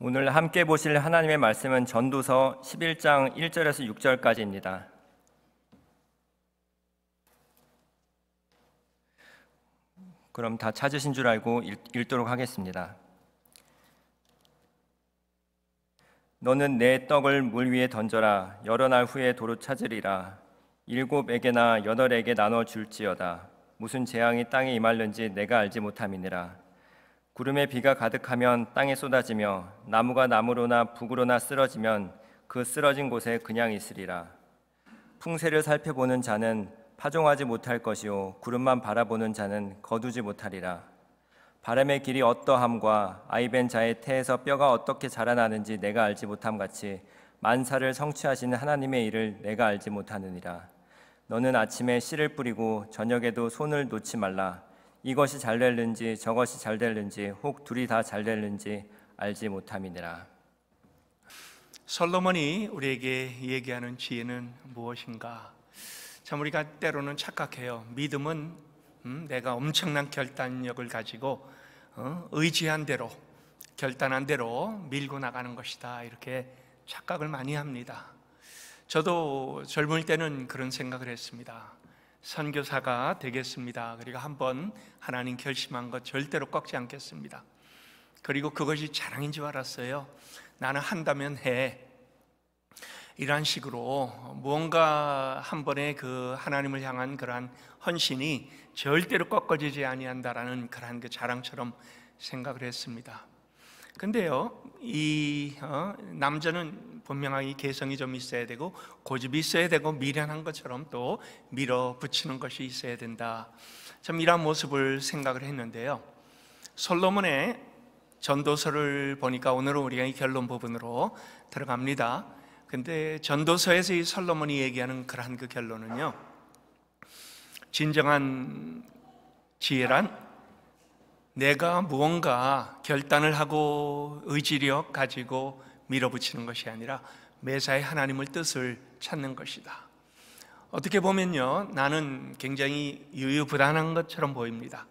오늘 함께 보실 하나님의 말씀은 전도서 11장 1절에서 6절까지입니다. 그럼 다 찾으신 줄 알고 읽도록 하겠습니다. 너는 내 떡을 물 위에 던져라. 여러 날 후에 도로 찾으리라. 7에게나 8에게 나눠 줄지어다. 무슨 재앙이 땅에 임할는지 내가 알지 못함이니라. 구름에 비가 가득하면 땅에 쏟아지며 나무가 나무로나 북으로나 쓰러지면 그 쓰러진 곳에 그냥 있으리라. 풍세를 살펴보는 자는 파종하지 못할 것이요 구름만 바라보는 자는 거두지 못하리라. 바람의 길이 어떠함과 아이벤 자의 태에서 뼈가 어떻게 자라나는지 내가 알지 못함 같이 만사를 성취하시는 하나님의 일을 내가 알지 못하느니라. 너는 아침에 씨를 뿌리고 저녁에도 손을 놓지 말라. 이것이 잘 될는지 저것이 잘 될는지 혹 둘이 다 잘 될는지 알지 못함이니라. 솔로몬이 우리에게 얘기하는 지혜는 무엇인가? 참 우리가 때로는 착각해요. 믿음은 내가 엄청난 결단력을 가지고 의지한 대로 결단한 대로 밀고 나가는 것이다, 이렇게 착각을 많이 합니다. 저도 젊을 때는 그런 생각을 했습니다. 선교사가 되겠습니다. 그리고 한번 하나님 결심한 것 절대로 꺾지 않겠습니다. 그리고 그것이 자랑인 줄 알았어요. 나는 한다면 해. 이런 식으로 무언가 한 번의 그 하나님을 향한 그러한 헌신이 절대로 꺾어지지 아니한다라는 그러한 그 자랑처럼 생각을 했습니다. 근데요, 이 남자는 분명하게 개성이 좀 있어야 되고 고집이 있어야 되고 미련한 것처럼 또 밀어붙이는 것이 있어야 된다. 참 이런 모습을 생각을 했는데요, 솔로몬의 전도서를 보니까 오늘은 우리가 이 결론 부분으로 들어갑니다. 근데 전도서에서 이 솔로몬이 얘기하는 그러한 그 결론은요, 진정한 지혜란 내가 무언가 결단을 하고 의지력 가지고 밀어붙이는 것이 아니라 매사에 하나님의 뜻을 찾는 것이다. 어떻게 보면요, 나는 굉장히 유유부단한 것처럼 보입니다.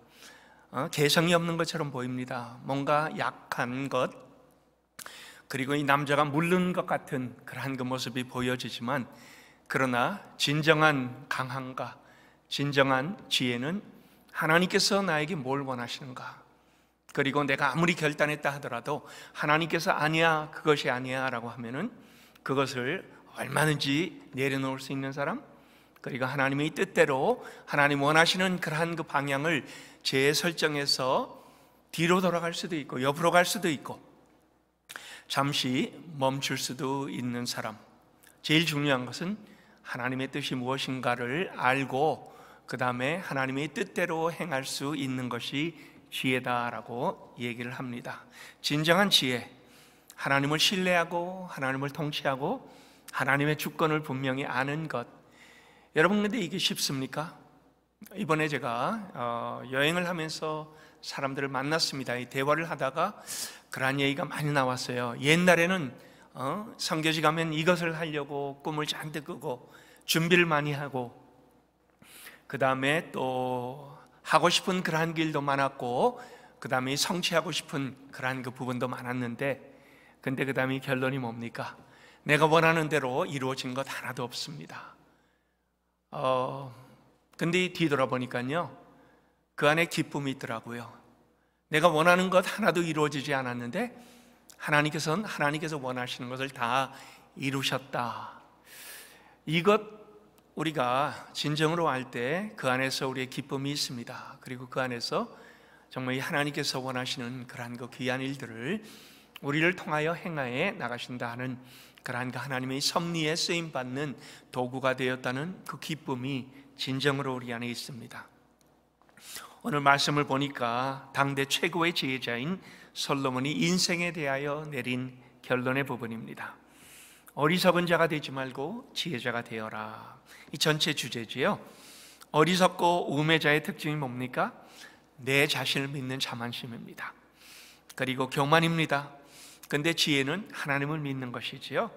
개성이 없는 것처럼 보입니다. 뭔가 약한 것, 그리고 이 남자가 물른 것 같은 그러한 그 모습이 보여지지만, 그러나 진정한 강함과 진정한 지혜는 하나님께서 나에게 뭘 원하시는가, 그리고 내가 아무리 결단했다 하더라도 하나님께서 아니야, 그것이 아니야 라고 하면은 그것을 얼마든지 내려놓을 수 있는 사람, 그리고 하나님의 뜻대로 하나님 원하시는 그러한 그 방향을 재설정해서 뒤로 돌아갈 수도 있고 옆으로 갈 수도 있고 잠시 멈출 수도 있는 사람. 제일 중요한 것은 하나님의 뜻이 무엇인가를 알고 그 다음에 하나님의 뜻대로 행할 수 있는 것이 지혜다라고 얘기를 합니다. 진정한 지혜, 하나님을 신뢰하고 하나님을 통치하고 하나님의 주권을 분명히 아는 것. 여러분, 근데 이게 쉽습니까? 이번에 제가 여행을 하면서 사람들을 만났습니다. 이 대화를 하다가 그런 얘기가 많이 나왔어요. 옛날에는 선교지 가면 이것을 하려고 꿈을 잔뜩 꾸고 준비를 많이 하고, 그 다음에 또 하고 싶은 그러한 길도 많았고, 그 다음에 성취하고 싶은 그러한 그 부분도 많았는데, 근데 그 다음에 결론이 뭡니까? 내가 원하는 대로 이루어진 것 하나도 없습니다. 근데 뒤돌아보니까요, 그 안에 기쁨이 있더라고요. 내가 원하는 것 하나도 이루어지지 않았는데 하나님께서 원하시는 것을 다 이루셨다. 이것 우리가 진정으로 알 때 그 안에서 우리의 기쁨이 있습니다. 그리고 그 안에서 정말 하나님께서 원하시는 그러한 그 귀한 일들을 우리를 통하여 행하에 나가신다 하는 그러한 그 하나님의 섭리에 쓰임받는 도구가 되었다는 그 기쁨이 진정으로 우리 안에 있습니다. 오늘 말씀을 보니까 당대 최고의 지혜자인 솔로몬이 인생에 대하여 내린 결론의 부분입니다. 어리석은 자가 되지 말고 지혜자가 되어라. 이 전체 주제지요. 어리석고 우매자의 특징이 뭡니까? 내 자신을 믿는 자만심입니다. 그리고 교만입니다. 근데 지혜는 하나님을 믿는 것이지요.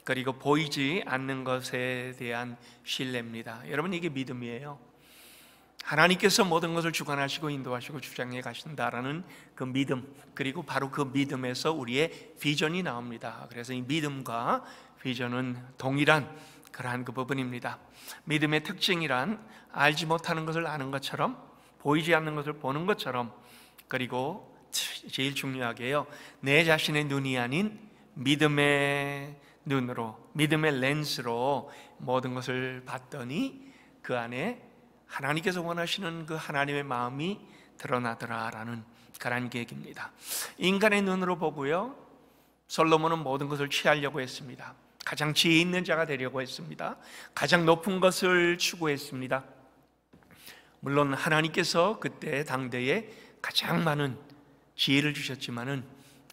그리고 보이지 않는 것에 대한 신뢰입니다. 여러분, 이게 믿음이에요. 하나님께서 모든 것을 주관하시고 인도하시고 주장해 가신다라는 그 믿음, 그리고 바로 그 믿음에서 우리의 비전이 나옵니다. 그래서 이 믿음과 비전은 동일한 그러한 그 부분입니다. 믿음의 특징이란 알지 못하는 것을 아는 것처럼, 보이지 않는 것을 보는 것처럼, 그리고 제일 중요하게요, 내 자신의 눈이 아닌 믿음의 눈으로, 믿음의 렌즈로 모든 것을 봤더니 그 안에 하나님께서 원하시는 그 하나님의 마음이 드러나더라라는 그런 계획입니다. 인간의 눈으로 보고요, 솔로몬은 모든 것을 취하려고 했습니다. 가장 지혜 있는 자가 되려고 했습니다. 가장 높은 것을 추구했습니다. 물론 하나님께서 그때 당대에 가장 많은 지혜를 주셨지만은,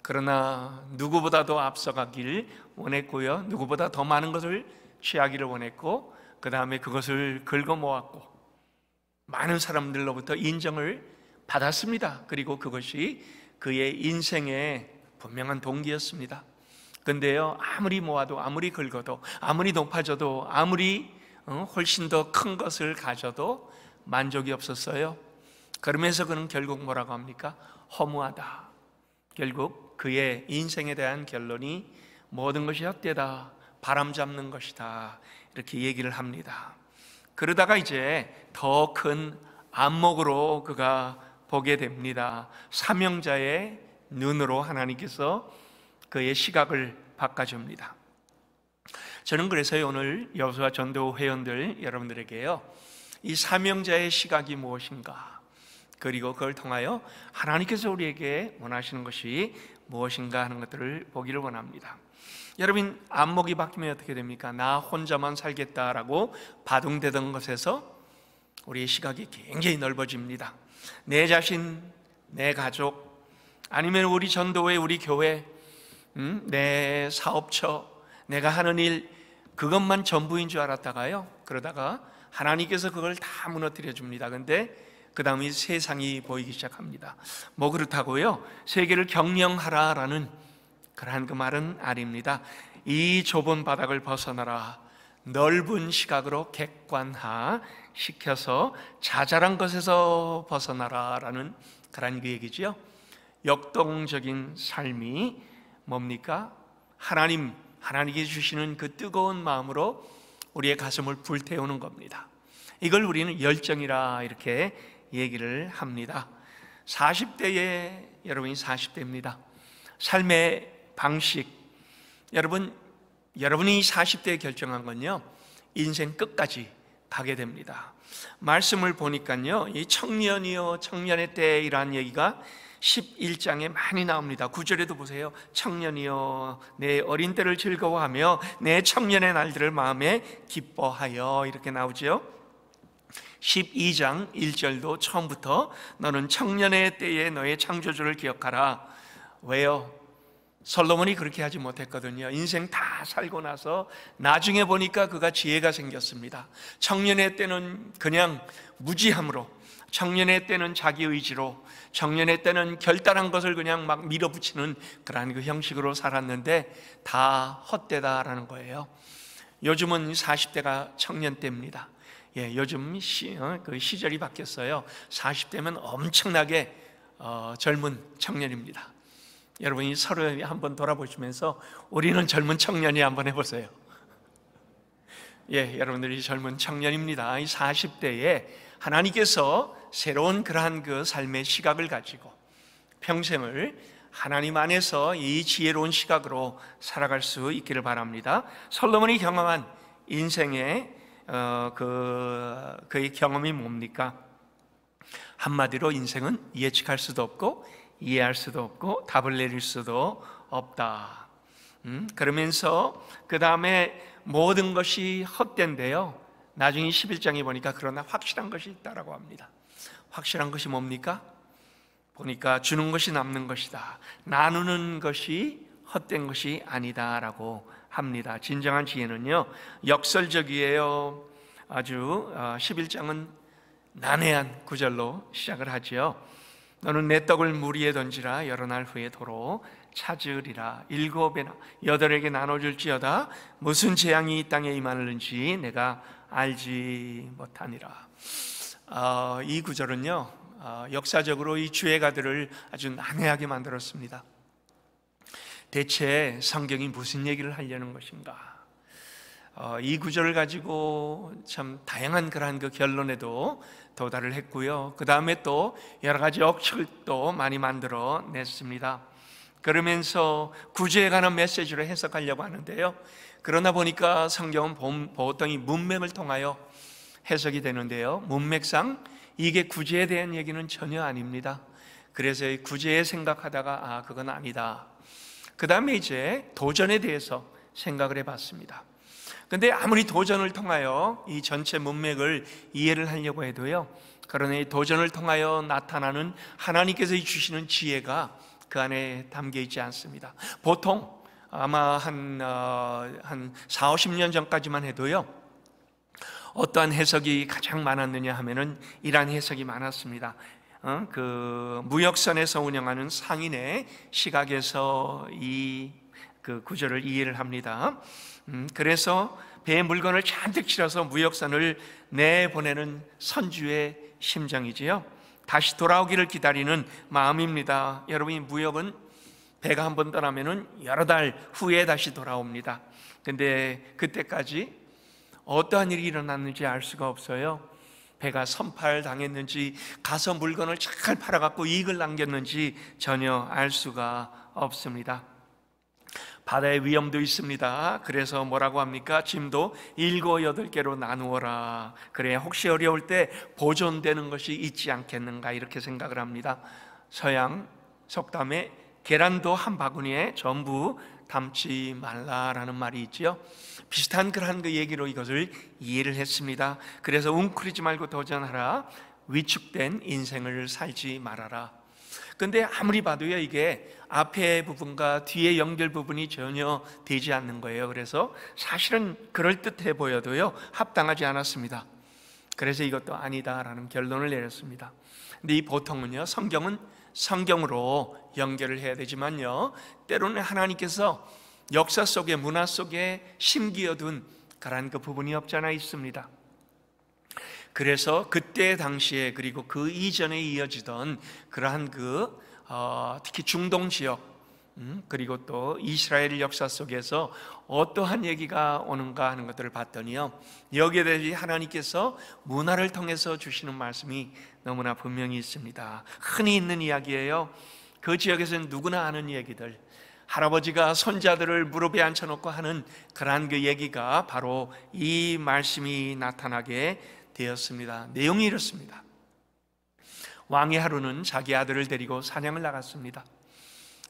그러나 누구보다도 앞서가길 원했고요, 누구보다 더 많은 것을 취하기를 원했고, 그 다음에 그것을 긁어모았고 많은 사람들로부터 인정을 받았습니다. 그리고 그것이 그의 인생의 분명한 동기였습니다. 근데요, 아무리 모아도, 아무리 긁어도, 아무리 높아져도, 아무리 훨씬 더 큰 것을 가져도 만족이 없었어요. 그러면서 그는 결국 뭐라고 합니까? 허무하다. 결국 그의 인생에 대한 결론이 모든 것이 헛되다, 바람 잡는 것이다, 이렇게 얘기를 합니다. 그러다가 이제 더 큰 안목으로 그가 보게 됩니다. 사명자의 눈으로 하나님께서 그의 시각을 바꿔줍니다. 저는 그래서 오늘 여호수아 전도 회원들 여러분들에게요, 이 사명자의 시각이 무엇인가, 그리고 그걸 통하여 하나님께서 우리에게 원하시는 것이 무엇인가 하는 것들을 보기를 원합니다. 여러분, 안목이 바뀌면 어떻게 됩니까? 나 혼자만 살겠다라고 바둥대던 것에서 우리의 시각이 굉장히 넓어집니다. 내 자신, 내 가족, 아니면 우리 전도회, 우리 교회, 내 사업처, 내가 하는 일, 그것만 전부인 줄 알았다가요, 그러다가 하나님께서 그걸 다 무너뜨려 줍니다. 근데 그 다음에 세상이 보이기 시작합니다. 뭐 그렇다고요? 세계를 경영하라라는 그러한 그 말은 아닙니다. 이 좁은 바닥을 벗어나라, 넓은 시각으로 객관화 시켜서 자잘한 것에서 벗어나라라는 그런 그 얘기죠. 역동적인 삶이 뭡니까? 하나님께 주시는 그 뜨거운 마음으로 우리의 가슴을 불태우는 겁니다. 이걸 우리는 열정이라 이렇게 얘기를 합니다. 40대에, 여러분이 40대입니다. 삶의 방식, 여러분이 40대에 결정한 건요, 인생 끝까지 가게 됩니다. 말씀을 보니까요, 이 청년이요 청년의 때이라는 얘기가 11장에 많이 나옵니다. 9절에도 보세요. 청년이여 내 어린 때를 즐거워하며 내 청년의 날들을 마음에 기뻐하여, 이렇게 나오죠. 12장 1절도 처음부터 너는 청년의 때에 너의 창조주를 기억하라. 왜요? 솔로몬이 그렇게 하지 못했거든요. 인생 다 살고 나서 나중에 보니까 그가 지혜가 생겼습니다. 청년의 때는 그냥 무지함으로, 청년의 때는 자기 의지로, 청년의 때는 결단한 것을 그냥 막 밀어붙이는 그러한 그 형식으로 살았는데 다 헛되다라는 거예요. 요즘은 40대가 청년 때입니다. 요즘 그 시절이 바뀌었어요. 40대면 엄청나게 젊은 청년입니다. 여러분이 서로 한번 돌아보시면서 우리는 젊은 청년이 한번 해보세요. 여러분들이 젊은 청년입니다. 이 40대에 하나님께서 새로운 그러한 그 삶의 시각을 가지고 평생을 하나님 안에서 이 지혜로운 시각으로 살아갈 수 있기를 바랍니다. 솔로몬이 경험한 인생의 그의 경험이 뭡니까? 한마디로 인생은 예측할 수도 없고 이해할 수도 없고 답을 내릴 수도 없다. 그러면서 그 다음에 모든 것이 헛된데요, 나중에 11장에 보니까 그러나 확실한 것이 있다라고 합니다. 확실한 것이 뭡니까? 보니까 주는 것이 남는 것이다, 나누는 것이 헛된 것이 아니다라고 합니다. 진정한 지혜는요 역설적이에요. 아주 11장은 난해한 구절로 시작을 하지요. 너는 내 떡을 물 위에 던지라, 여러 날 후에 도로 찾으리라. 7배나 8에게 나눠줄지어다. 무슨 재앙이 이 땅에 임하는지 내가 알지 못하니라. 이 구절은요, 역사적으로 이 주애가들을 아주 난해하게 만들었습니다. 대체 성경이 무슨 얘기를 하려는 것인가? 이 구절을 가지고 참 다양한 그러한 그 결론에도 도달을 했고요. 그 다음에 또 여러 가지 억측도 많이 만들어 냈습니다. 그러면서 구제에 관한 메시지로 해석하려고 하는데요. 그러나 보니까 성경은 보통 이 문맥을 통하여 해석이 되는데요. 문맥상 이게 구제에 대한 얘기는 전혀 아닙니다. 그래서 이 구제에 생각하다가 그건 아니다. 그 다음에 이제 도전에 대해서 생각을 해봤습니다. 근데 아무리 도전을 통하여 이 전체 문맥을 이해를 하려고 해도요, 그러나 이 도전을 통하여 나타나는 하나님께서 주시는 지혜가 그 안에 담겨 있지 않습니다. 보통 아마 한 4, 50년 전까지만 해도요, 어떠한 해석이 가장 많았느냐 하면은 이러한 해석이 많았습니다. 그 무역선에서 운영하는 상인의 시각에서 그 구절을 이해를 합니다. 그래서 배에 물건을 잔뜩 실어서 무역선을 내보내는 선주의 심정이지요. 다시 돌아오기를 기다리는 마음입니다. 여러분이 무역은 배가 한번 떠나면은 여러 달 후에 다시 돌아옵니다. 근데 그때까지 어떠한 일이 일어났는지 알 수가 없어요. 배가 선팔 당했는지 가서 물건을 잘 팔아갖고 이익을 남겼는지 전혀 알 수가 없습니다. 바다의 위험도 있습니다. 그래서 뭐라고 합니까? 짐도 7, 8개로 나누어라. 그래야 혹시 어려울 때 보존되는 것이 있지 않겠는가, 이렇게 생각을 합니다. 서양 속담에 계란도 한 바구니에 전부 담지 말라라는 말이 있지요. 비슷한 그러한 그 얘기로 이것을 이해를 했습니다. 그래서 웅크리지 말고 도전하라. 위축된 인생을 살지 말아라. 근데 아무리 봐도요, 이게 앞에 부분과 뒤에 연결 부분이 전혀 되지 않는 거예요. 그래서 사실은 그럴듯해 보여도요, 합당하지 않았습니다. 그래서 이것도 아니다라는 결론을 내렸습니다. 근데 이 보통은요, 성경은 성경으로 연결을 해야 되지만요, 때로는 하나님께서 역사 속에, 문화 속에 심기어둔 그러한 그 부분이 없잖아 있습니다. 그래서 그때 당시에, 그리고 그 이전에 이어지던 그러한 특히 중동 지역, 그리고 또 이스라엘 역사 속에서 어떠한 얘기가 오는가 하는 것들을 봤더니요, 여기에 대해 하나님께서 문화를 통해서 주시는 말씀이 너무나 분명히 있습니다. 흔히 있는 이야기예요. 그 지역에서는 누구나 아는 얘기들, 할아버지가 손자들을 무릎에 앉혀놓고 하는 그러한 그 얘기가 바로 이 말씀이 나타나게 되었습니다. 내용이 이렇습니다. 왕이 하루는 자기 아들을 데리고 사냥을 나갔습니다.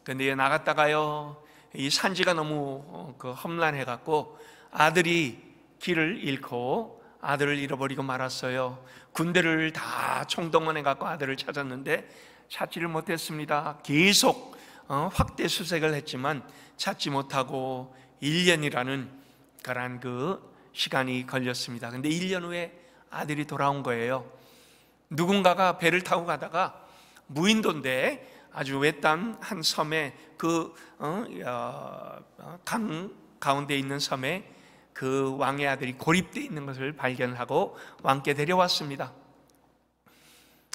근데 나갔다가요, 이 산지가 너무 험난해갖고 아들이 길을 잃고 아들을 잃어버리고 말았어요. 군대를 다 총동원해갖고 아들을 찾았는데 찾지를 못했습니다. 계속 확대 수색을 했지만 찾지 못하고 1년이라는 그런 그 시간이 걸렸습니다. 근데 1년 후에 아들이 돌아온 거예요. 누군가가 배를 타고 가다가 무인도인데 아주 외딴 한 섬에 강 가운데 있는 섬에 그 왕의 아들이 고립되어 있는 것을 발견하고 왕께 데려왔습니다.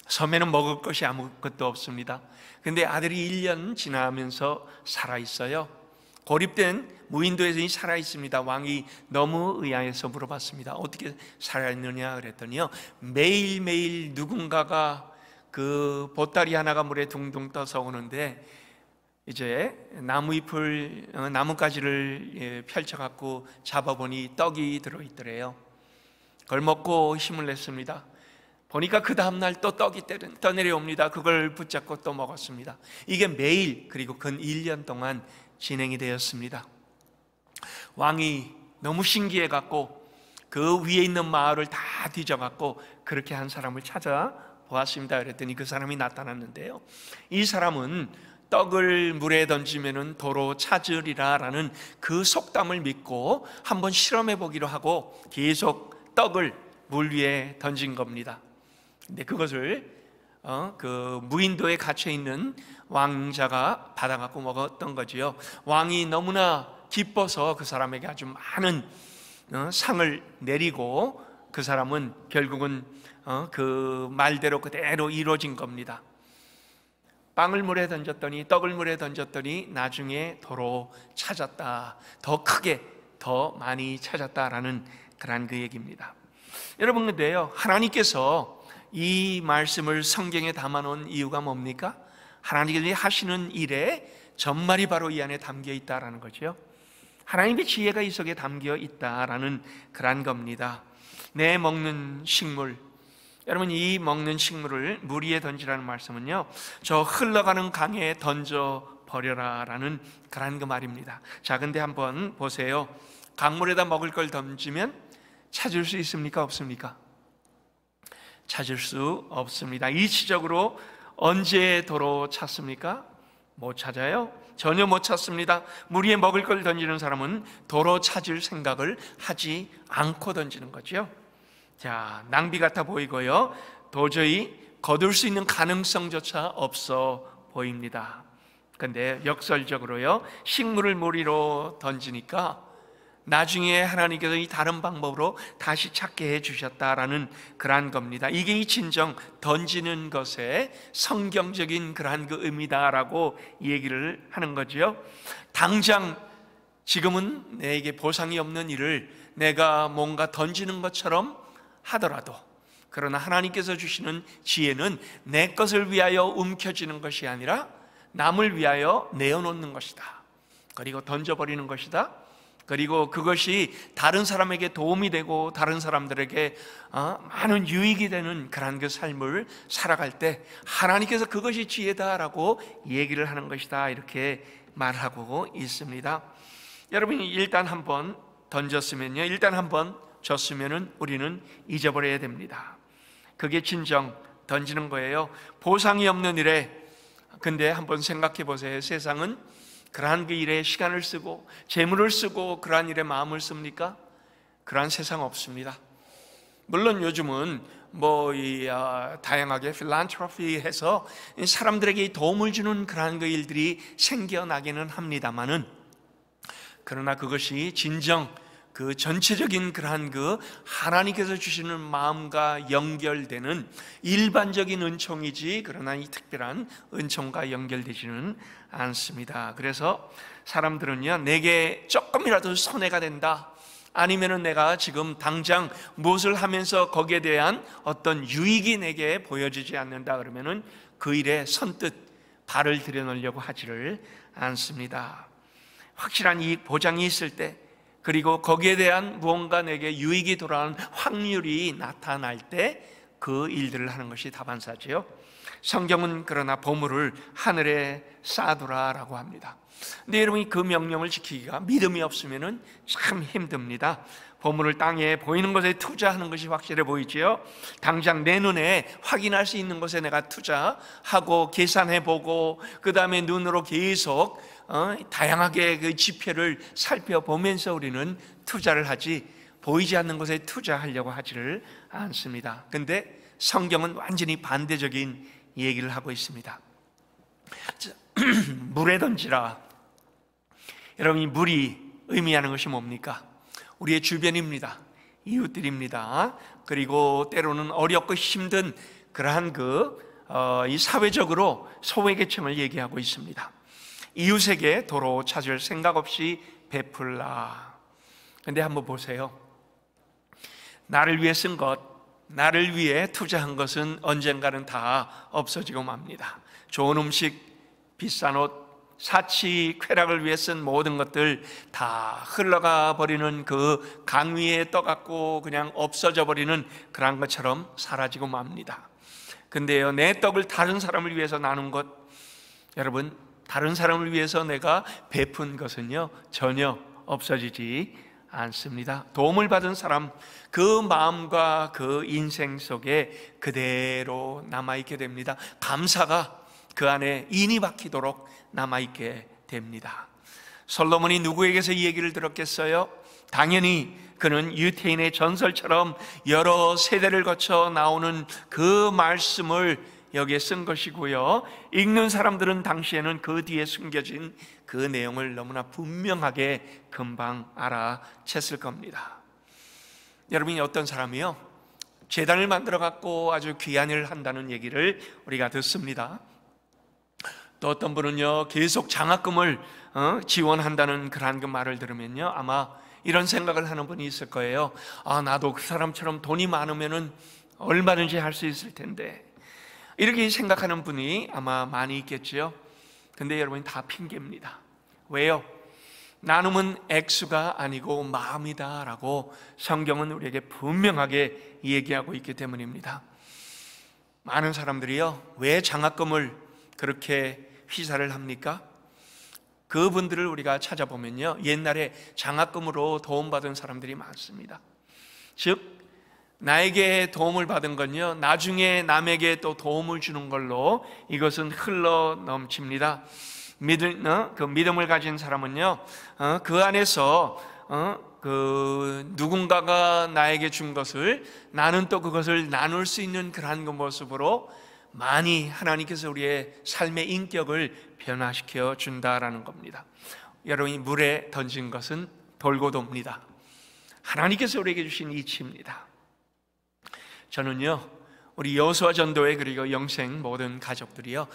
섬에는 먹을 것이 아무것도 없습니다. 근데 아들이 1년 지나면서 살아있어요. 고립된 무인도에서 살아있습니다. 왕이 너무 의아해서 물어봤습니다. 어떻게 살아있느냐 그랬더니요, 매일매일 누군가가 그 보따리 하나가 물에 둥둥 떠서 오는데 이제 나뭇가지를 펼쳐갖고 잡아보니 떡이 들어있더래요. 그걸 먹고 힘을 냈습니다. 보니까 그 다음날 또 떡이 떠내려옵니다. 그걸 붙잡고 또 먹었습니다. 이게 매일, 그리고 근 1년 동안 진행이 되었습니다. 왕이 너무 신기해갖고 그 위에 있는 마을을 다 뒤져갖고 그렇게 한 사람을 찾아보았습니다. 그랬더니 그 사람이 나타났는데요, 이 사람은 떡을 물에 던지면은 도로 찾으리라 라는 그 속담을 믿고 한번 실험해 보기로 하고 계속 떡을 물 위에 던진 겁니다. 근데 그것을 그 무인도에 갇혀 있는 왕자가 받아갖고 먹었던 거지요. 왕이 너무나 기뻐서 그 사람에게 아주 많은 상을 내리고 그 사람은 결국은 그 말대로 그대로 이루어진 겁니다. 빵을 물에 던졌더니, 떡을 물에 던졌더니 나중에 도로 찾았다, 더 크게 더 많이 찾았다라는 그런 그 얘기입니다. 여러분, 근데요, 하나님께서 이 말씀을 성경에 담아놓은 이유가 뭡니까? 하나님이 하시는 일에 전말이 바로 이 안에 담겨 있다라는 거죠. 하나님의 지혜가 이 속에 담겨 있다라는 그런 겁니다. 내 먹는 식물, 여러분, 이 먹는 식물을 물 위에 던지라는 말씀은요, 저 흘러가는 강에 던져 버려라 라는 그런 그 말입니다. 자, 근데 한번 보세요. 강물에다 먹을 걸 던지면 찾을 수 있습니까? 없습니까? 찾을 수 없습니다. 일시적으로 언제 도로 찾습니까? 못 찾아요. 전혀 못 찾습니다. 물 위에 먹을 걸 던지는 사람은 도로 찾을 생각을 하지 않고 던지는 거죠. 자, 낭비 같아 보이고요, 도저히 거둘 수 있는 가능성조차 없어 보입니다. 근데 역설적으로요, 식물을 물 위로 던지니까 나중에 하나님께서 이 다른 방법으로 다시 찾게 해주셨다라는 그러한 겁니다. 이게 이 진정 던지는 것의 성경적인 그러한 그 의미다라고 얘기를 하는 거죠. 당장 지금은 내게 보상이 없는 일을 내가 뭔가 던지는 것처럼 하더라도, 그러나 하나님께서 주시는 지혜는 내 것을 위하여 움켜쥐는 것이 아니라 남을 위하여 내어놓는 것이다, 그리고 던져버리는 것이다, 그리고 그것이 다른 사람에게 도움이 되고 다른 사람들에게 많은 유익이 되는 그런 그 삶을 살아갈 때 하나님께서 그것이 지혜다라고 얘기를 하는 것이다, 이렇게 말하고 있습니다. 여러분이 일단 한번 던졌으면요, 일단 한번 졌으면은 우리는 잊어버려야 됩니다. 그게 진정 던지는 거예요. 보상이 없는 일에, 근데 한번 생각해 보세요. 세상은 그러한 그 일에 시간을 쓰고 재물을 쓰고 그러한 일에 마음을 씁니까? 그러한 세상 없습니다. 물론 요즘은 다양하게 필란트로피 해서 사람들에게 도움을 주는 그러한 그 일들이 생겨나기는 합니다만은, 그러나 그것이 진정 그 전체적인 그러한 그 하나님께서 주시는 마음과 연결되는 일반적인 은총이지, 그러나 이 특별한 은총과 연결되지는 않습니다. 그래서 사람들은요, 내게 조금이라도 손해가 된다, 아니면은 내가 지금 당장 무엇을 하면서 거기에 대한 어떤 유익이 내게 보여지지 않는다 그러면은 그 일에 선뜻 발을 들여놓으려고 하지를 않습니다. 확실한 이익 보장이 있을 때, 그리고 거기에 대한 무언가 내게 유익이 돌아오는 확률이 나타날 때 그 일들을 하는 것이 다반사지요. 성경은 그러나 보물을 하늘에 쌓아두라라고 합니다. 근데 여러분이 그 명령을 지키기가 믿음이 없으면 참 힘듭니다. 보물을 땅에 보이는 것에 투자하는 것이 확실해 보이지요. 당장 내 눈에 확인할 수 있는 것에 내가 투자하고 계산해보고, 그 다음에 눈으로 계속 다양하게 그 지표를 살펴보면서 우리는 투자를 하지, 보이지 않는 것에 투자하려고 하지를 않습니다. 근데 성경은 완전히 반대적인 얘기를 하고 있습니다. 물에 던지라. 여러분, 이 물이 의미하는 것이 뭡니까? 우리의 주변입니다. 이웃들입니다. 그리고 때로는 어렵고 힘든 그러한 이 사회적으로 소외계층을 얘기하고 있습니다. 이웃에게 도로 찾을 생각 없이 베풀라. 근데 한번 보세요. 나를 위해 쓴 것, 나를 위해 투자한 것은 언젠가는 다 없어지고 맙니다. 좋은 음식, 비싼 옷, 사치, 쾌락을 위해 쓴 모든 것들 다 흘러가 버리는 그 강 위에 떠갖고 그냥 없어져 버리는 그런 것처럼 사라지고 맙니다. 근데요, 내 떡을 다른 사람을 위해서 나눈 것, 여러분, 다른 사람을 위해서 내가 베푼 것은요, 전혀 없어지지 않습니다. 도움을 받은 사람, 그 마음과 그 인생 속에 그대로 남아있게 됩니다. 감사가 그 안에 인이 박히도록 남아있게 됩니다. 솔로몬이 누구에게서 이 얘기를 들었겠어요? 당연히 그는 유태인의 전설처럼 여러 세대를 거쳐 나오는 그 말씀을 여기에 쓴 것이고요, 읽는 사람들은 당시에는 그 뒤에 숨겨진 그 내용을 너무나 분명하게 금방 알아챘을 겁니다. 여러분이 어떤 사람이요? 재단을 만들어 갖고 아주 귀한 일을 한다는 얘기를 우리가 듣습니다. 또 어떤 분은요, 계속 장학금을 지원한다는 그러한 그 말을 들으면요, 아마 이런 생각을 하는 분이 있을 거예요. 아, 나도 그 사람처럼 돈이 많으면은 얼마든지 할 수 있을 텐데, 이렇게 생각하는 분이 아마 많이 있겠지요. 근데 여러분, 다 핑계입니다. 왜요? 나눔은 액수가 아니고 마음이다 라고 성경은 우리에게 분명하게 얘기하고 있기 때문입니다. 많은 사람들이요, 왜 장학금을 그렇게 휘사를 합니까? 그분들을 우리가 찾아보면요, 옛날에 장학금으로 도움받은 사람들이 많습니다. 즉, 나에게 도움을 받은 건요, 나중에 남에게 또 도움을 주는 걸로 이것은 흘러 넘칩니다. 그 믿음을 가진 사람은요, 그 안에서 누군가가 나에게 준 것을 나는 또 그것을 나눌 수 있는 그러한 그 모습으로 많이 하나님께서 우리의 삶의 인격을 변화시켜 준다라는 겁니다. 여러분이 물에 던진 것은 돌고 돕니다. 하나님께서 우리에게 주신 이치입니다. 저는요, 우리 여호수아 전도회 그리고 영생 모든 가족들이요,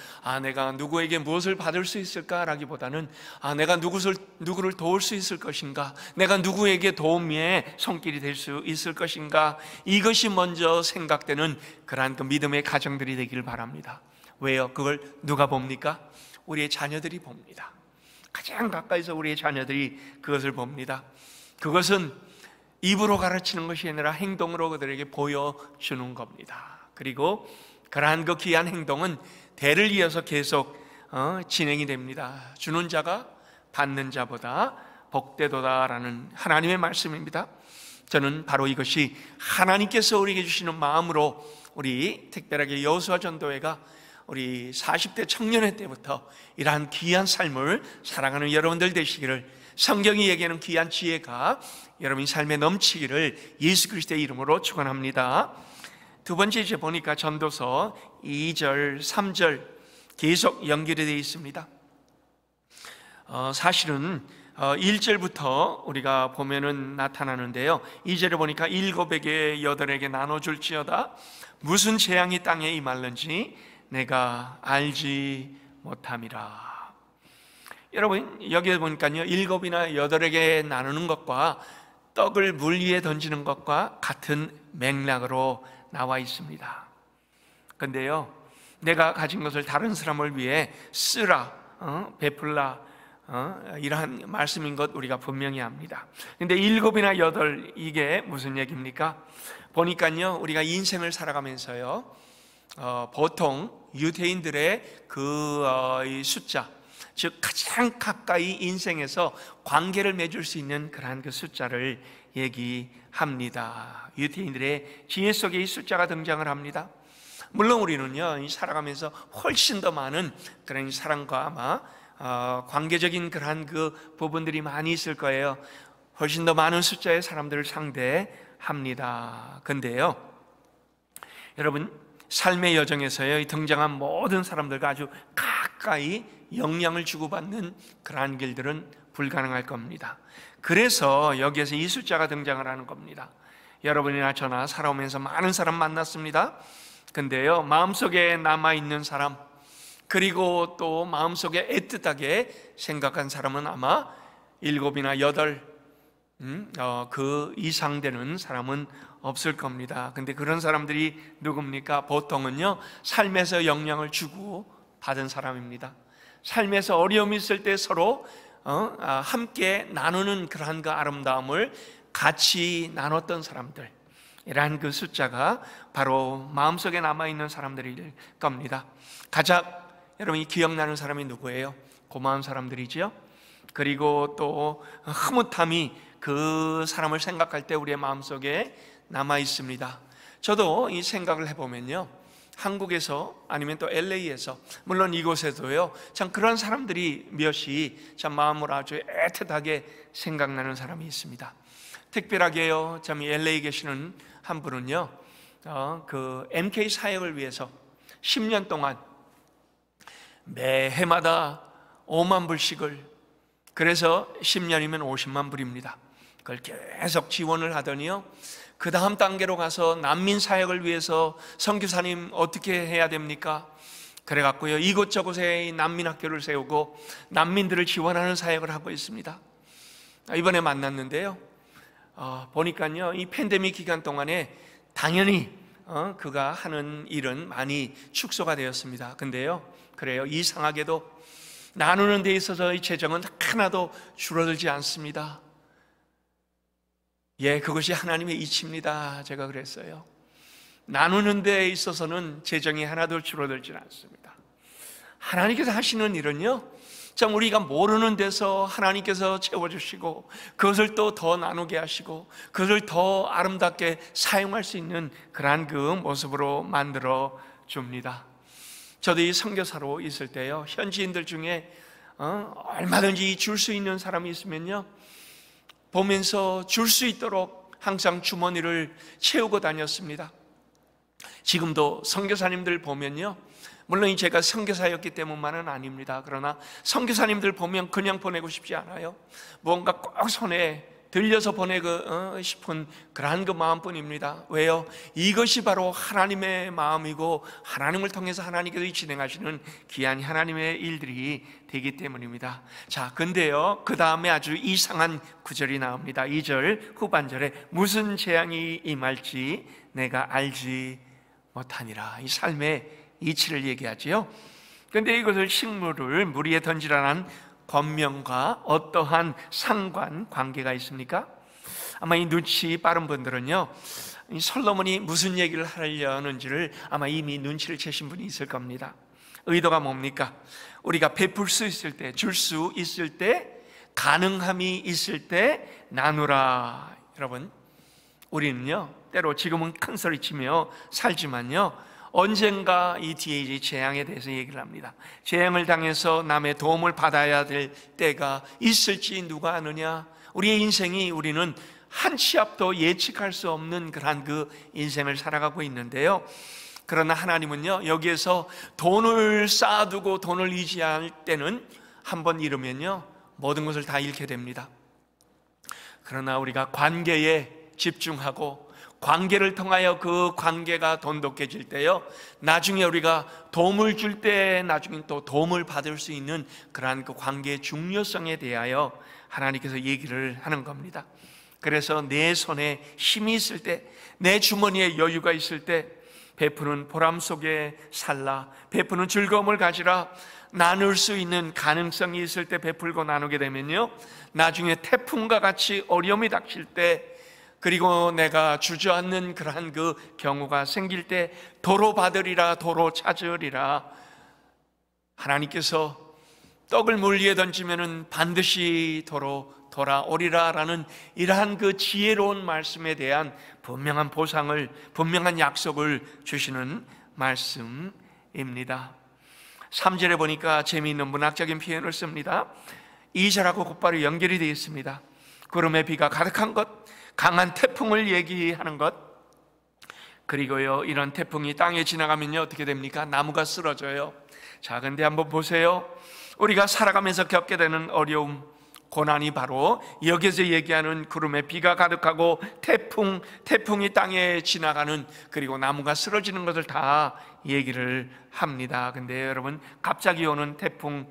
내가 누구에게 무엇을 받을 수 있을까라기보다는 내가 누구를 도울 수 있을 것인가, 내가 누구에게 도움의 손길이 될 수 있을 것인가, 이것이 먼저 생각되는 그러한 그 믿음의 가정들이 되기를 바랍니다. 왜요? 그걸 누가 봅니까? 우리의 자녀들이 봅니다. 가장 가까이서 우리의 자녀들이 그것을 봅니다. 그것은 입으로 가르치는 것이 아니라 행동으로 그들에게 보여주는 겁니다. 그리고 그러한 그 귀한 행동은 대를 이어서 계속 진행이 됩니다. 주는 자가 받는 자보다 복되도다라는 하나님의 말씀입니다. 저는 바로 이것이 하나님께서 우리에게 주시는 마음으로 우리 특별하게 여호수아 전도회가 우리 40대 청년회 때부터 이러한 귀한 삶을 살아가는 여러분들 되시기를, 성경이 얘기하는 귀한 지혜가 여러분 삶에 넘치기를 예수 그리스도의 이름으로 축원합니다. 두 번째, 이제 보니까 전도서 2절, 3절 계속 연결이 되어 있습니다. 사실은 1절부터 우리가 보면은 나타나는데요, 2절에 보니까 7에게 8에게 나눠줄지어다 무슨 재앙이 땅에 임할는지 내가 알지 못함이라. 여러분, 여기에 보니까요, 7이나 8에게 나누는 것과 떡을 물 위에 던지는 것과 같은 맥락으로 나와 있습니다. 근데요, 내가 가진 것을 다른 사람을 위해 쓰라, 베풀라, 이러한 말씀인 것 우리가 분명히 합니다. 근데 7이나 8, 이게 무슨 얘기입니까? 보니까요, 우리가 인생을 살아가면서요, 보통 유대인들의 이 숫자, 즉 가장 가까이 인생에서 관계를 맺을 수 있는 그러한 그 숫자를 얘기합니다. 유대인들의 지혜 속에 이 숫자가 등장을 합니다. 물론 우리는요, 살아가면서 훨씬 더 많은 그런 사랑과 아마 관계적인 그러한 그 부분들이 많이 있을 거예요. 훨씬 더 많은 숫자의 사람들을 상대합니다. 근데요, 여러분, 삶의 여정에서요, 등장한 모든 사람들과 아주 가까이 영향을 주고받는 그러한 길들은 불가능할 겁니다. 그래서 여기에서 이 숫자가 등장을 하는 겁니다. 여러분이나 저나 살아오면서 많은 사람 만났습니다. 근데요, 마음속에 남아있는 사람, 그리고 또 마음속에 애틋하게 생각한 사람은 아마 7이나 8, 그 이상 되는 사람은 없을 겁니다. 근데 그런 사람들이 누굽니까? 보통은요, 삶에서 영향을 주고 받은 사람입니다. 삶에서 어려움이 있을 때 서로 함께 나누는 그러한 그 아름다움을 같이 나눴던 사람들, 이러한 그 숫자가 바로 마음속에 남아있는 사람들일 겁니다. 가장 여러분이 기억나는 사람이 누구예요? 고마운 사람들이지요. 그리고 또 흐뭇함이 그 사람을 생각할 때 우리의 마음속에 남아 있습니다. 저도 이 생각을 해보면요, 한국에서 아니면 또 LA에서, 물론 이곳에도요, 참 그런 사람들이 몇이 참 마음으로 아주 애틋하게 생각나는 사람이 있습니다. 특별하게요, 참 LA에 계시는 한 분은요, 그 MK 사역을 위해서 10년 동안 매해마다 5만 불씩을, 그래서 10년이면 50만 불입니다. 그걸 계속 지원을 하더니요, 그 다음 단계로 가서 난민 사역을 위해서 선교사님 어떻게 해야 됩니까? 그래갖고요, 이곳저곳에 난민 학교를 세우고 난민들을 지원하는 사역을 하고 있습니다. 이번에 만났는데요, 보니까요, 이 팬데믹 기간 동안에 당연히 그가 하는 일은 많이 축소가 되었습니다. 근데요, 그래요, 이상하게도 나누는 데 있어서의 재정은 하나도 줄어들지 않습니다. 예, 그것이 하나님의 이치입니다. 제가 그랬어요. 나누는 데 있어서는 재정이 하나도 줄어들지 않습니다. 하나님께서 하시는 일은요, 참 우리가 모르는 데서 하나님께서 채워주시고, 그것을 또 더 나누게 하시고, 그것을 더 아름답게 사용할 수 있는 그러한 그 모습으로 만들어 줍니다. 저도 이 선교사로 있을 때요, 현지인들 중에 얼마든지 줄 수 있는 사람이 있으면요, 보면서 줄 수 있도록 항상 주머니를 채우고 다녔습니다. 지금도 선교사님들 보면요, 물론 제가 선교사였기 때문만은 아닙니다. 그러나 선교사님들 보면 그냥 보내고 싶지 않아요. 뭔가 꼭 손에 들려서 보내고 싶은 그러한 그 마음뿐입니다. 왜요? 이것이 바로 하나님의 마음이고, 하나님을 통해서 하나님께서 진행하시는 귀한 하나님의 일들이 되기 때문입니다. 자, 근데요, 그 다음에 아주 이상한 구절이 나옵니다. 2절 후반절에 무슨 재앙이 임할지 내가 알지 못하니라. 이 삶의 이치를 얘기하지요. 그런데 이것을 식물을 물 위에 던지라는 권명과 어떠한 상관 관계가 있습니까? 아마 이 눈치 빠른 분들은요, 이 솔로몬이 무슨 얘기를 하려는지를 아마 이미 눈치를 채신 분이 있을 겁니다. 의도가 뭡니까? 우리가 베풀 수 있을 때, 줄 수 있을 때, 가능함이 있을 때 나누라. 여러분, 우리는요, 때로 지금은 큰 소리 치며 살지만요, 언젠가 이 뒤에 이제 재앙에 대해서 얘기를 합니다. 재앙을 당해서 남의 도움을 받아야 될 때가 있을지 누가 아느냐? 우리의 인생이, 우리는 한 치 앞도 예측할 수 없는 그러한 그 인생을 살아가고 있는데요, 그러나 하나님은요, 여기에서 돈을 쌓아두고 돈을 의지할 때는 한번 잃으면요, 모든 것을 다 잃게 됩니다. 그러나 우리가 관계에 집중하고 관계를 통하여 그 관계가 돈독해질 때요, 나중에 우리가 도움을 줄 때 나중에 또 도움을 받을 수 있는 그러한 그 관계의 중요성에 대하여 하나님께서 얘기를 하는 겁니다. 그래서 내 손에 힘이 있을 때, 내 주머니에 여유가 있을 때 베푸는 보람 속에 살라, 베푸는 즐거움을 가지라. 나눌 수 있는 가능성이 있을 때 베풀고 나누게 되면요, 나중에 태풍과 같이 어려움이 닥칠 때, 그리고 내가 주저앉는 그러한 그 경우가 생길 때 도로 받으리라, 도로 찾으리라. 하나님께서 떡을 물 위에 던지면은 반드시 도로 돌아오리라 라는 이러한 그 지혜로운 말씀에 대한 분명한 보상을, 분명한 약속을 주시는 말씀입니다. 3절에 보니까 재미있는 문학적인 표현을 씁니다. 2절하고 곧바로 연결이 되어 있습니다. 구름에 비가 가득한 것, 강한 태풍을 얘기하는 것, 그리고요, 이런 태풍이 땅에 지나가면요, 어떻게 됩니까? 나무가 쓰러져요. 자, 근데 한번 보세요. 우리가 살아가면서 겪게 되는 어려움, 고난이 바로 여기서 얘기하는 구름에 비가 가득하고 태풍이 땅에 지나가는, 그리고 나무가 쓰러지는 것을 다 얘기를 합니다. 근데 여러분, 갑자기 오는 태풍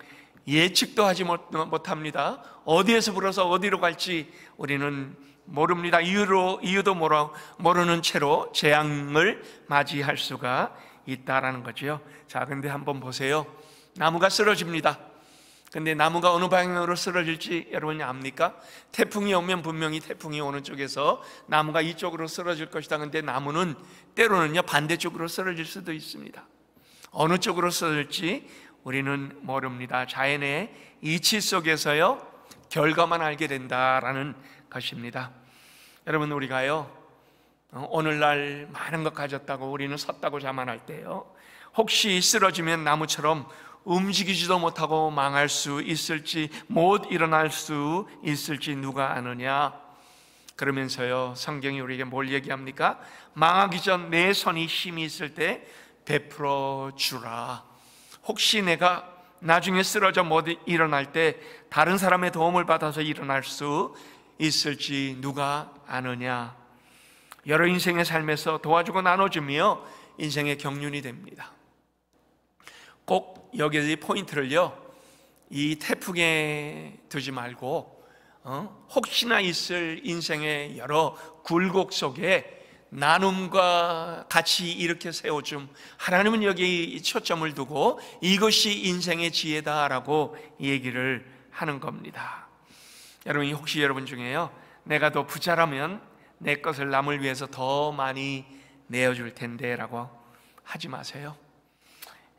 예측도 하지 못합니다. 어디에서 불어서 어디로 갈지 우리는 모릅니다. 이유도 모르는 채로 재앙을 맞이할 수가 있다라는 거죠. 자, 근데 한번 보세요. 나무가 쓰러집니다. 근데 나무가 어느 방향으로 쓰러질지 여러분이 압니까? 태풍이 오면 분명히 태풍이 오는 쪽에서 나무가 이쪽으로 쓰러질 것이다. 근데 나무는 때로는요, 반대쪽으로 쓰러질 수도 있습니다. 어느 쪽으로 쓰러질지 우리는 모릅니다. 자연의 이치 속에서요, 결과만 알게 된다라는 것입니다. 여러분, 우리가요, 오늘날 많은 것 가졌다고 우리는 섰다고 자만할 때요, 혹시 쓰러지면 나무처럼 움직이지도 못하고 망할 수 있을지, 못 일어날 수 있을지 누가 아느냐? 그러면서요, 성경이 우리에게 뭘 얘기합니까? 망하기 전 내 손이 힘이 있을 때 베풀어 주라. 혹시 내가 나중에 쓰러져 못 일어날 때 다른 사람의 도움을 받아서 일어날 수 있을지 누가 아느냐. 여러 인생의 삶에서 도와주고 나눠주며 인생의 경륜이 됩니다. 꼭 여기 포인트를요, 이 태풍에 두지 말고 혹시나 있을 인생의 여러 굴곡 속에 나눔과 같이 이렇게 세워줌, 하나님은 여기 초점을 두고 이것이 인생의 지혜다라고 얘기를 하는 겁니다. 여러분, 혹시 여러분 중에요, 내가 더 부자라면 내 것을 남을 위해서 더 많이 내어줄 텐데 라고 하지 마세요.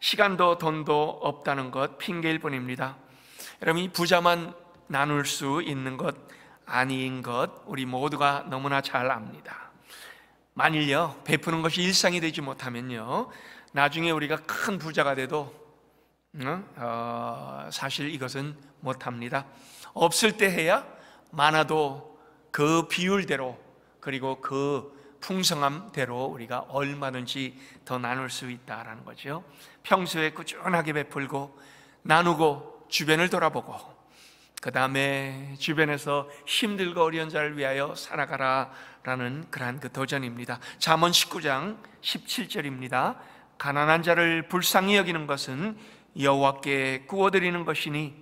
시간도 돈도 없다는 것 핑계일 뿐입니다. 여러분, 이 부자만 나눌 수 있는 것 아닌 것 우리 모두가 너무나 잘 압니다. 만일요, 베푸는 것이 일상이 되지 못하면요, 나중에 우리가 큰 부자가 돼도 사실 이것은 못합니다. 없을 때 해야 많아도 그 비율대로, 그리고 그 풍성함대로 우리가 얼마든지 더 나눌 수 있다라는 거죠. 평소에 꾸준하게 베풀고 나누고 주변을 돌아보고, 그 다음에 주변에서 힘들고 어려운 자를 위하여 살아가라라는 그러한 그 도전입니다. 잠언 19장 17절입니다. 가난한 자를 불쌍히 여기는 것은 여호와께 구워드리는 것이니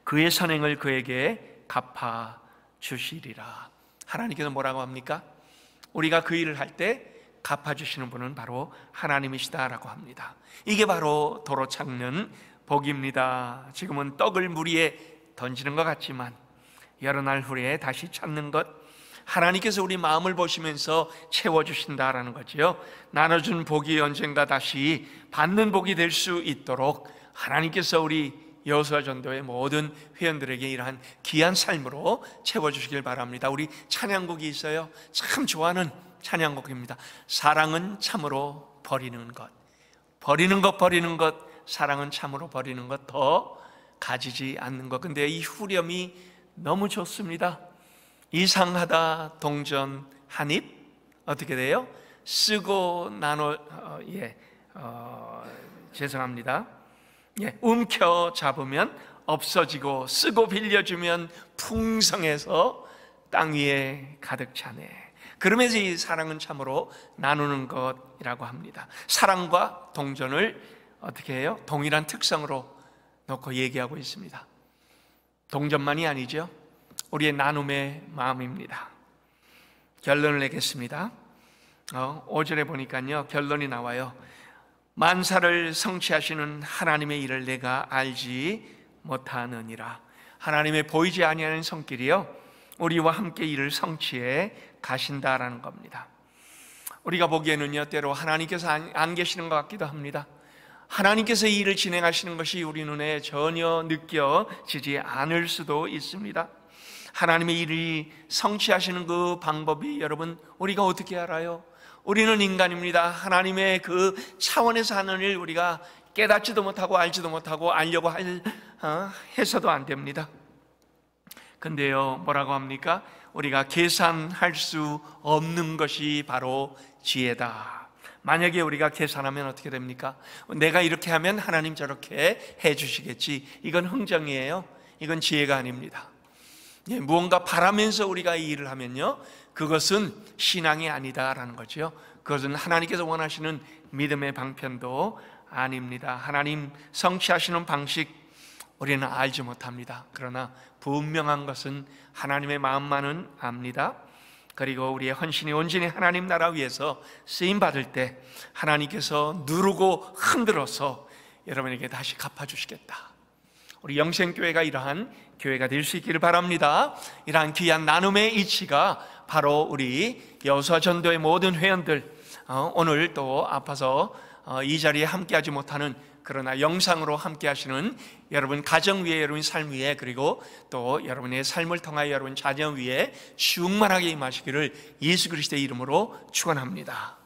그의 선행을 그에게 갚아 주시리라. 하나님께서 뭐라고 합니까? 우리가 그 일을 할 때 갚아주시는 분은 바로 하나님이시다라고 합니다. 이게 바로 도로 찾는 복입니다. 지금은 떡을 물 위에 던지는 것 같지만 여러 날 후에 다시 찾는 것, 하나님께서 우리 마음을 보시면서 채워주신다라는 거죠. 나눠준 복이 언젠가 다시 받는 복이 될 수 있도록 하나님께서 우리 여호수아 전도의 모든 회원들에게 이러한 귀한 삶으로 채워주시길 바랍니다. 우리 찬양곡이 있어요. 참 좋아하는 찬양곡입니다. 사랑은 참으로 버리는 것, 버리는 것, 버리는 것, 사랑은 참으로 버리는 것, 더 가지지 않는 것. 근데 이 후렴이 너무 좋습니다. 이상하다 동전 한 입, 어떻게 돼요? 쓰고 나눠, 죄송합니다. 움켜 잡으면 없어지고, 쓰고 빌려주면 풍성해서 땅 위에 가득 차네. 그러면서 이 사랑은 참으로 나누는 것이라고 합니다. 사랑과 동전을 어떻게 해요? 동일한 특성으로 놓고 얘기하고 있습니다. 동전만이 아니죠. 우리의 나눔의 마음입니다. 결론을 내겠습니다. 5절에 보니까요, 결론이 나와요. 만사를 성취하시는 하나님의 일을 내가 알지 못하느니라. 하나님의 보이지 아니하는 손길이요, 우리와 함께 일을 성취해 가신다라는 겁니다. 우리가 보기에는요, 때로 하나님께서 안 계시는 것 같기도 합니다. 하나님께서 이 일을 진행하시는 것이 우리 눈에 전혀 느껴지지 않을 수도 있습니다. 하나님의 일이 성취하시는 그 방법이 여러분, 우리가 어떻게 알아요? 우리는 인간입니다. 하나님의 그 차원에서 하는 일 우리가 깨닫지도 못하고 알지도 못하고 알려고 해서도 안 됩니다. 근데요, 뭐라고 합니까? 우리가 계산할 수 없는 것이 바로 지혜다. 만약에 우리가 계산하면 어떻게 됩니까? 내가 이렇게 하면 하나님 저렇게 해주시겠지. 이건 흥정이에요. 이건 지혜가 아닙니다. 무언가 바라면서 우리가 이 일을 하면요, 그것은 신앙이 아니다라는 거죠. 그것은 하나님께서 원하시는 믿음의 방편도 아닙니다. 하나님 성취하시는 방식 우리는 알지 못합니다. 그러나 분명한 것은 하나님의 마음만은 압니다. 그리고 우리의 헌신이 온전히 하나님 나라 위해서 쓰임받을 때 하나님께서 누르고 흔들어서 여러분에게 다시 갚아주시겠다. 우리 영생교회가 이러한 교회가 될 수 있기를 바랍니다. 이러한 귀한 나눔의 이치가 바로 우리 여호수아 전도의 모든 회원들, 오늘 또 아파서 이 자리에 함께하지 못하는, 그러나 영상으로 함께하시는 여러분 가정 위에, 여러분 삶 위에, 그리고 또 여러분의 삶을 통하여 여러분 자녀 위에 충만하게 임하시기를 예수 그리스도의 이름으로 축원합니다.